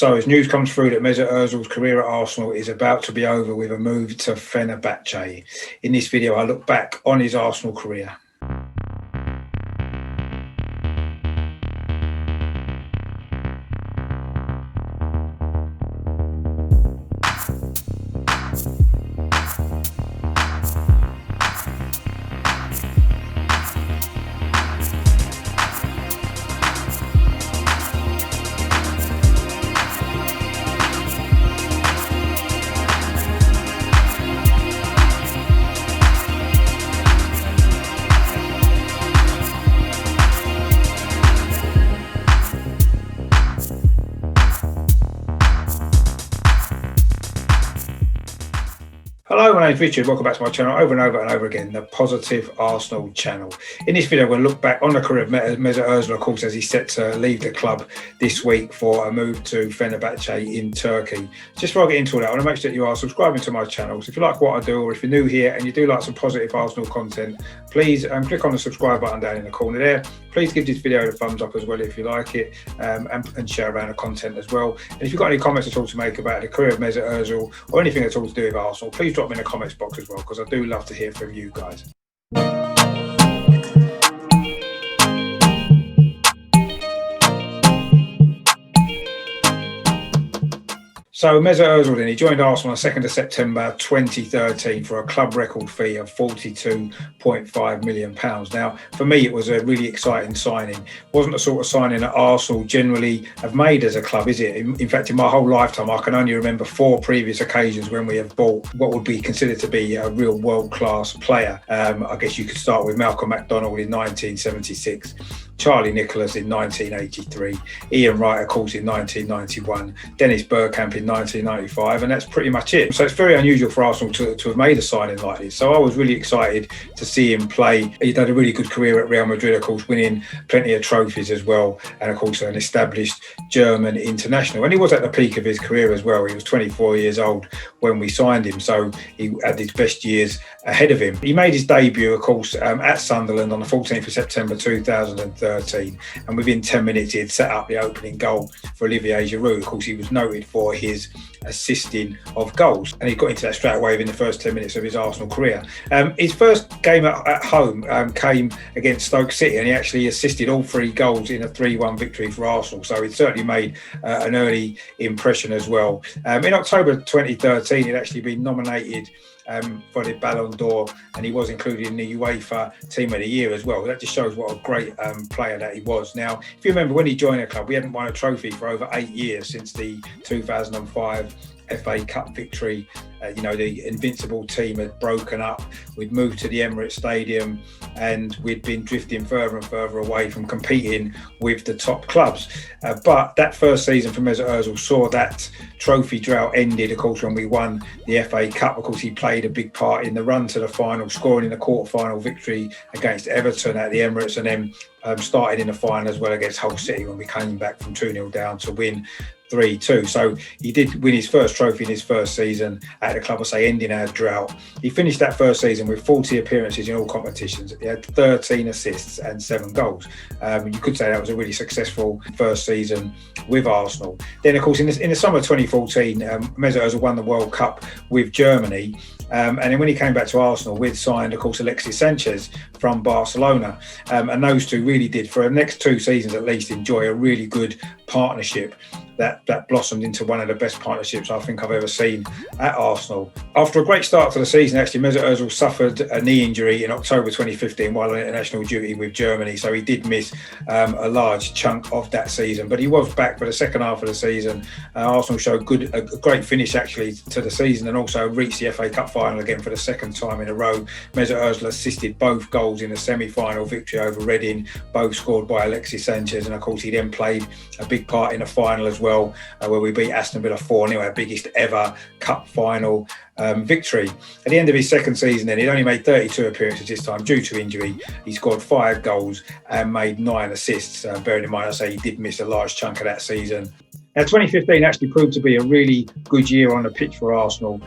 So as news comes through that Mesut Ozil's career at Arsenal is about to be over with a move to Fenerbahce. In this video, I look back on his Arsenal career. Hello, my name's Richard. Welcome back to my channel over and over and over again, the Positive Arsenal channel. In this video, we're going to look back on the career of Mesut Ozil, of course, as he's set to leave the club this week for a move to Fenerbahce in Turkey. Just before I get into all that, I want to make sure that you are subscribing to my channel. So if you like what I do, or if you're new here and you do like some positive Arsenal content, please click on the subscribe button down in the corner there. Please give this video a thumbs up as well if you like it, and share around the content as well. And if you've got any comments at all to make about the career of Mesut Ozil or anything at all to do with Arsenal, please drop them in the comments box as well, because I do love to hear from you guys. So Mesut Ozil then, he joined Arsenal on 2nd of September 2013 for a club record fee of £42.5 million. Now, for me, it was a really exciting signing. It wasn't the sort of signing that Arsenal generally have made as a club, is it? In fact, in my whole lifetime, I can only remember 4 previous occasions when we have bought what would be considered to be a real world-class player. I guess you could start with Malcolm McDonald in 1976, Charlie Nicholas in 1983, Ian Wright, of course, in 1991, Dennis Bergkamp in 1995, and that's pretty much it. So it's very unusual for Arsenal to have made a signing like this. So I was really excited to see him play. He'd had a really good career at Real Madrid, of course, winning plenty of trophies as well, and of course an established German international. And he was at the peak of his career as well. He was 24 years old when we signed him, so he had his best years ahead of him. He made his debut, of course, at Sunderland on the 14th of September 2013, and within 10 minutes he had set up the opening goal for Olivier Giroud. Of course, he was noted for his assisting of goals, and he got into that straight away within the first 10 minutes of his Arsenal career. His first game at home came against Stoke City, and he actually assisted all 3 goals in a 3-1 victory for Arsenal, so he certainly made an early impression as well. In October 2013, he'd actually been nominated for the Ballon d'Or, and he was included in the UEFA Team of the Year as well. That just shows what a great player that he was. Now, if you remember, when he joined the club, we hadn't won a trophy for over 8 years since the 2005 FA Cup victory. The invincible team had broken up. We'd moved to the Emirates Stadium, and we'd been drifting further and further away from competing with the top clubs. But that first season for Mesut Ozil saw that trophy drought ended, of course, when we won the FA Cup. Of course, he played a big part in the run to the final, scoring in the quarter-final victory against Everton at the Emirates, and then started in the final as well against Hull City when we came back from 2-0 down to win 3-2. So he did win his first trophy in his first season at the club, I say, ending our drought. He finished that first season with 40 appearances in all competitions. He had 13 assists and 7 goals. You could say that was a really successful first season with Arsenal. Then, of course, in the summer of 2014, Mesut Ozil won the World Cup with Germany. And then when he came back to Arsenal, we'd signed, of course, Alexis Sanchez from Barcelona. And those two really did, for the next 2 seasons at least, enjoy a really good partnership that blossomed into one of the best partnerships I think I've ever seen at Arsenal. After a great start to the season, actually, Mesut Ozil suffered a knee injury in October 2015 while on international duty with Germany, so he did miss a large chunk of that season, but he was back for the second half of the season. Arsenal showed a great finish actually to the season, and also reached the FA Cup final again for the second time in a row. Mesut Ozil assisted both goals in the semi-final victory over Reading, both scored by Alexis Sanchez, and of course he then played a big part in the final as well, where we beat Aston Villa 4-0, our biggest ever cup final victory. At the end of his second season then, he'd only made 32 appearances this time due to injury. He scored 5 goals and made 9 assists, bearing in mind, I say, he did miss a large chunk of that season. Now, 2015 actually proved to be a really good year on the pitch for Arsenal.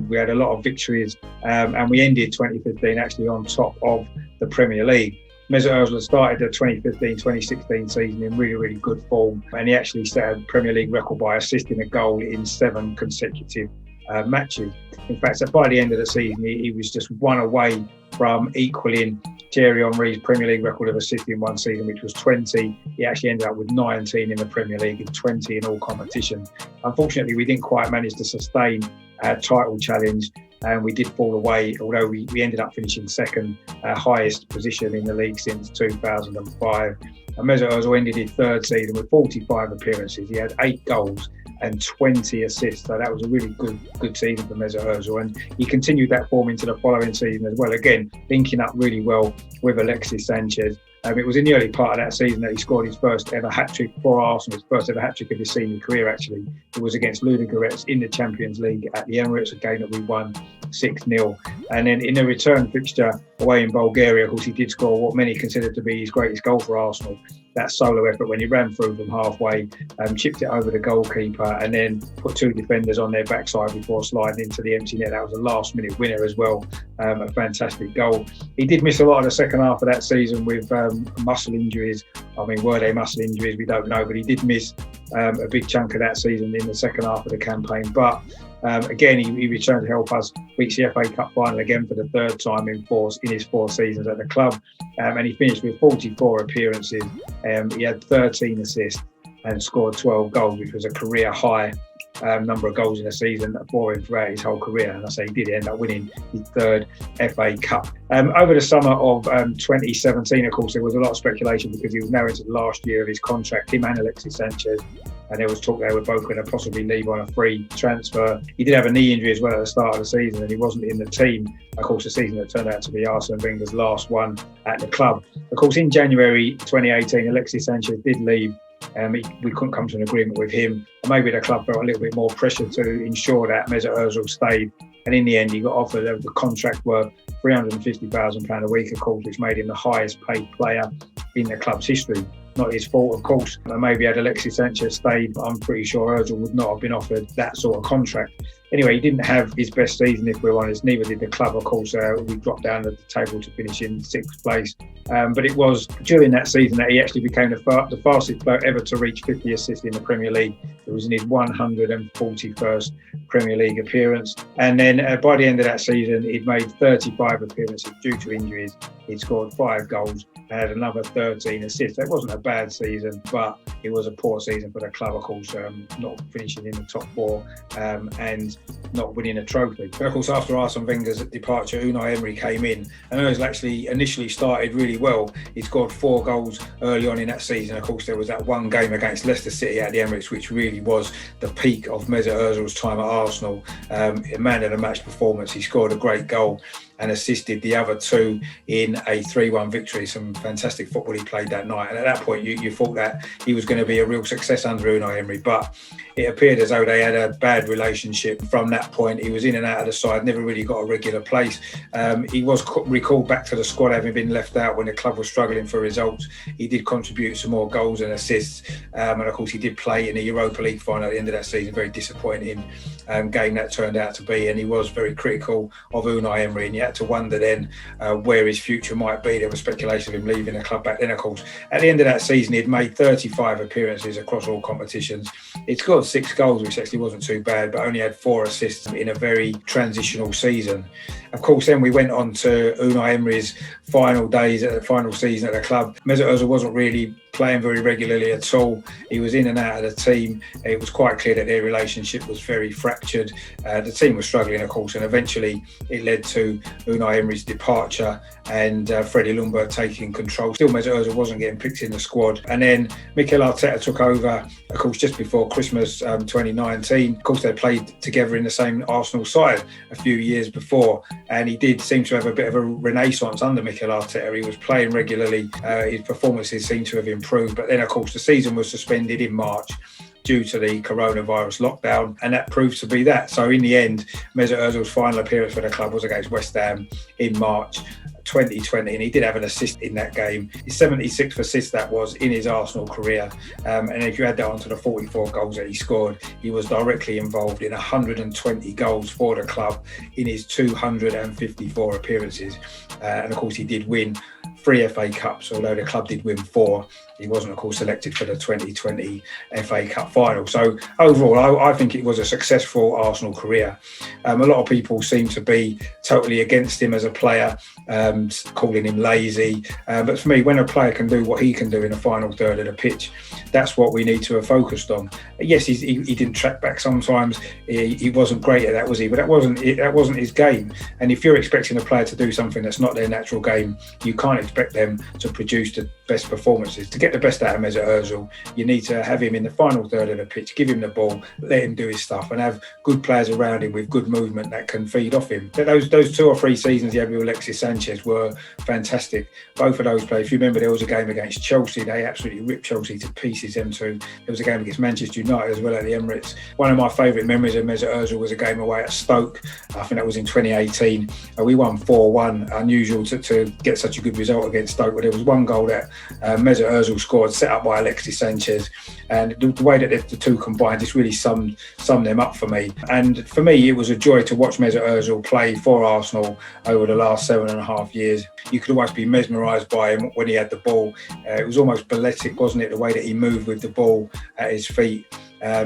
We had a lot of victories, and we ended 2015 actually on top of the Premier League. Mesut Ozil started the 2015-2016 season in really, really good form, and he actually set a Premier League record by assisting a goal in 7 consecutive matches. In fact, so by the end of the season, he was just one away from equaling Thierry Henry's Premier League record of assists in one season, which was 20. He actually ended up with 19 in the Premier League and 20 in all competitions. Unfortunately, we didn't quite manage to sustain our title challenge, and we did fall away, although we ended up finishing second, highest position in the league since 2005. And Mesut Ozil ended his third season with 45 appearances. He had 8 goals and 20 assists. So that was a really good season for Mesut Ozil. And he continued that form into the following season as well. Again, linking up really well with Alexis Sanchez. It was in the early part of that season that he scored his first ever hat-trick for Arsenal, his first ever hat-trick of his senior career, actually. It was against Ludogorets in the Champions League at the Emirates, a game that we won 6-0. And then in the return fixture away in Bulgaria, of course, he did score what many considered to be his greatest goal for Arsenal. That solo effort when he ran through from halfway, chipped it over the goalkeeper, and then put 2 defenders on their backside before sliding into the empty net. That was a last-minute winner as well. A fantastic goal. He did miss a lot of the second half of that season with muscle injuries. I mean, were they muscle injuries? We don't know, but he did miss a big chunk of that season in the second half of the campaign. But again, he returned to help us reach the FA Cup final again for the 3rd time in his 4 seasons at the club. And he finished with 44 appearances. He had 13 assists and scored 12 goals, which was a career high number of goals in a season for him throughout his whole career. And I say he did end up winning his 3rd FA Cup. Over the summer of 2017, of course, there was a lot of speculation because he was now into the last year of his contract, him and Alexis Sanchez. And there was talk they were both going to possibly leave on a free transfer. He did have a knee injury as well at the start of the season, and he wasn't in the team. Of course, the season that turned out to be Arsene Wenger's last one at the club. Of course, in January 2018, Alexis Sanchez did leave. We couldn't come to an agreement with him. And maybe the club felt a little bit more pressure to ensure that Mesut Ozil stayed. And in the end, he got offered a contract worth £350,000 a week, of course, which made him the highest paid player in the club's history. Not his fault, of course. Maybe had Alexis Sanchez stayed, I'm pretty sure Ozil would not have been offered that sort of contract. Anyway, he didn't have his best season, if we're honest. Neither did the club, of course. We dropped down the table to finish in 6th place. But it was during that season that he actually became the fastest player ever to reach 50 assists in the Premier League. It was in his 141st Premier League appearance. And then by the end of that season, he'd made 35 appearances due to injuries. He'd scored 5 goals and had another 13 assists. That wasn't a bad season, but it was a poor season for the club, of course, not finishing in the top 4 and not winning a trophy. But of course, after Arsene Wenger's departure, Unai Emery came in, and Ozil actually initially started really well. He scored 4 goals early on in that season. Of course, there was that one game against Leicester City at the Emirates, which really was the peak of Mesut Ozil's time at Arsenal. A man of the match performance. He scored a great goal and assisted the other 2 in a 3-1 victory. Some fantastic football he played that night. And at that point, you thought that he was going to be a real success under Unai Emery. But it appeared as though they had a bad relationship from that point. He was in and out of the side, never really got a regular place. He was recalled back to the squad, having been left out when the club was struggling for results. He did contribute some more goals and assists. And of course, he did play in the Europa League final at the end of that season. Very disappointing game that turned out to be. And he was very critical of Unai Emery. And you had to wonder then where his future might be. There was speculation of him leaving the club back then, of course. At the end of that season, he'd made 35 appearances across all competitions. He'd scored 6 goals, which actually wasn't too bad, but only had 4 assists in a very transitional season. Of course, then we went on to Unai Emery's final days at the final season at the club. Mesut Ozil wasn't really playing very regularly at all. He was in and out of the team. It was quite clear that their relationship was very fractured. The team was struggling, of course, and eventually it led to Unai Emery's departure and Freddie Ljungberg taking control. Still, Mesut Ozil wasn't getting picked in the squad. And then Mikel Arteta took over, of course, just before Christmas 2019. Of course, they played together in the same Arsenal side a few years before, and he did seem to have a bit of a renaissance under Mikel Arteta. He was playing regularly. His performances seemed to have improved. But then, of course, the season was suspended in March due to the coronavirus lockdown, and that proved to be that. So in the end, Mesut Ozil's final appearance for the club was against West Ham in March 2020, and he did have an assist in that game. His 76th assist that was in his Arsenal career, and if you add that onto the 44 goals that he scored, he was directly involved in 120 goals for the club in his 254 appearances, and of course he did win 3 FA Cups, although the club did win 4. He wasn't, of course, selected for the 2020 FA Cup final. So overall, I think it was a successful Arsenal career. A lot of people seem to be totally against him as a player, calling him lazy. But for me, when a player can do what he can do in the final third of the pitch, that's what we need to have focused on. Yes, he didn't track back sometimes. He wasn't great at that, was he? But that wasn't his game. And if you're expecting a player to do something that's not their natural game, you can't expect them to produce the best performances. To get the best out of Mesut Ozil, you need to have him in the final third of the pitch, give him the ball, let him do his stuff, and have good players around him with good movement that can feed off him. Those 2 or 3 seasons he had with Alexis Sanchez were fantastic. Both of those players, if you remember, there was a game against Chelsea, they absolutely ripped Chelsea to pieces, them two. There was a game against Manchester United as well at the Emirates. One of my favourite memories of Mesut Ozil was a game away at Stoke. I think that was in 2018. We won 4-1, unusual to get such a good result against Stoke, but there was one goal that Mesut Ozil scored, set up by Alexis Sanchez, and the way that the two combined just really summed them up for me. And for me, it was a joy to watch Mesut Ozil play for Arsenal over the last 7.5 years. You could always be mesmerised by him when he had the ball. It was almost balletic, wasn't it, the way that he moved with the ball at his feet.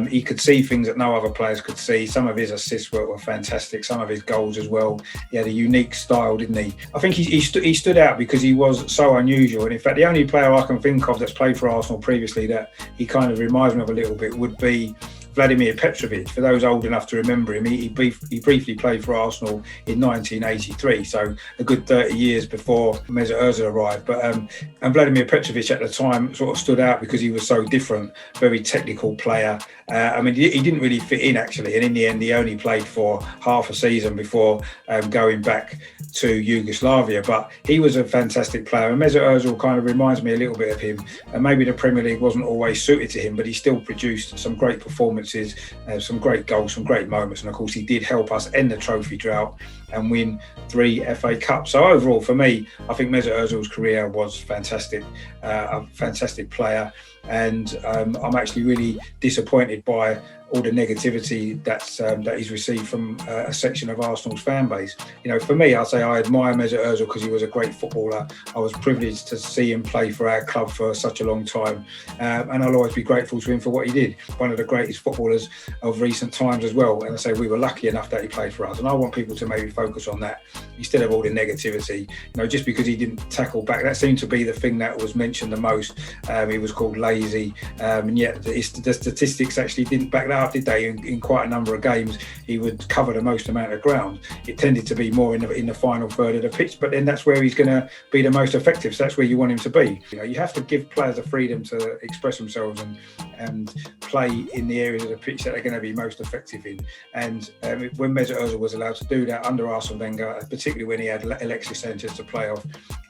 He could see things that no other players could see. Some of his assists were fantastic, some of his goals as well. He had a unique style, didn't he? I think he stood out because he was so unusual. And in fact, the only player I can think of that's played for Arsenal previously that he kind of reminds me of a little bit would be Vladimir Petrovic. For those old enough to remember him, he briefly played for Arsenal in 1983, so a good 30 years before Mesut Ozil arrived. But and Vladimir Petrovic at the time sort of stood out because he was so different, very technical player. I mean, he didn't really fit in actually, and in the end, he only played for half a season before going back to Yugoslavia. But he was a fantastic player, and Mesut Ozil kind of reminds me a little bit of him. And maybe the Premier League wasn't always suited to him, but he still produced some great performances. Some great goals, some great moments, and of course he did help us end the trophy drought and win 3 FA Cups. So overall, for me, I think Mesut Ozil's career was fantastic, a fantastic player, and I'm actually really disappointed by all the negativity that he's received from a section of Arsenal's fan base. You know, for me, I'd say I admire Mesut Ozil because he was a great footballer. I was privileged to see him play for our club for such a long time, and I'll always be grateful to him for what he did. One of the greatest footballers of recent times as well. And I say we were lucky enough that he played for us, and I want people to maybe focus on that instead of all the negativity. You know, just because he didn't tackle back, that seemed to be the thing that was mentioned the most. He was called lazy, and yet the statistics actually didn't back that up, did they? In quite a number of games, he would cover the most amount of ground. It tended to be more in the final third of the pitch, but then that's where he's going to be the most effective. So that's where you want him to be. You know, you have to give players the freedom to express themselves and play in the areas of the pitch that they're going to be most effective in. And when Mesut Ozil was allowed to do that under Arsene Wenger, particularly when he had Alexis Sanchez to play off,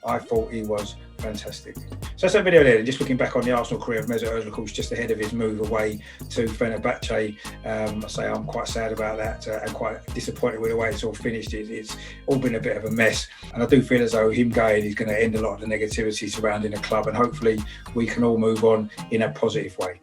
I thought he was fantastic. So that's that video there. Just looking back on the Arsenal career of Mesut Ozil, of course, just ahead of his move away to Fenerbahce. I say I'm quite sad about that and quite disappointed with the way it's all finished. It's all been a bit of a mess, and I do feel as though him going is going to end a lot of the negativity surrounding the club, and hopefully we can all move on in a positive way.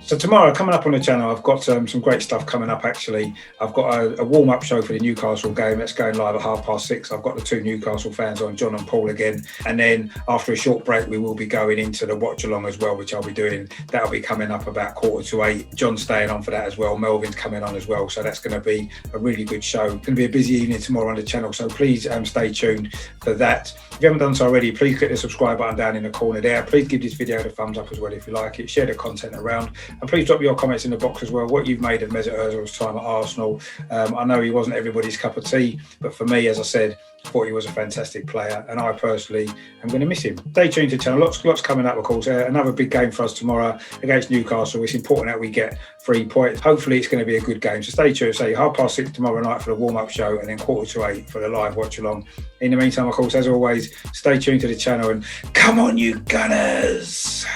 So tomorrow, coming up on the channel, I've got some great stuff coming up actually. I've got a warm-up show for the Newcastle game that's going live at 6:30. I've got the 2 Newcastle fans on, John and Paul again. And then after a short break, we will be going into the watch-along as well, which I'll be doing. That'll be coming up about 7:45. John's staying on for that as well. Melvin's coming on as well. So that's going to be a really good show. It's going to be a busy evening tomorrow on the channel. So please stay tuned for that. If you haven't done so already, please click the subscribe button down in the corner there. Please give this video a thumbs up as well if you like it. Share the content around. And please drop your comments in the box as well, what you've made of Mesut Ozil's time at Arsenal. I know he wasn't everybody's cup of tea, but for me, as I said, I thought he was a fantastic player, and I personally am going to miss him. Stay tuned to the channel. Lots coming up, of course. Another big game for us tomorrow against Newcastle. It's important that we get 3 points. Hopefully, it's going to be a good game. So stay tuned. Say 6:30 tomorrow night for the warm-up show, and then 7:45 for the live watch-along. In the meantime, of course, as always, stay tuned to the channel, and come on, you Gunners!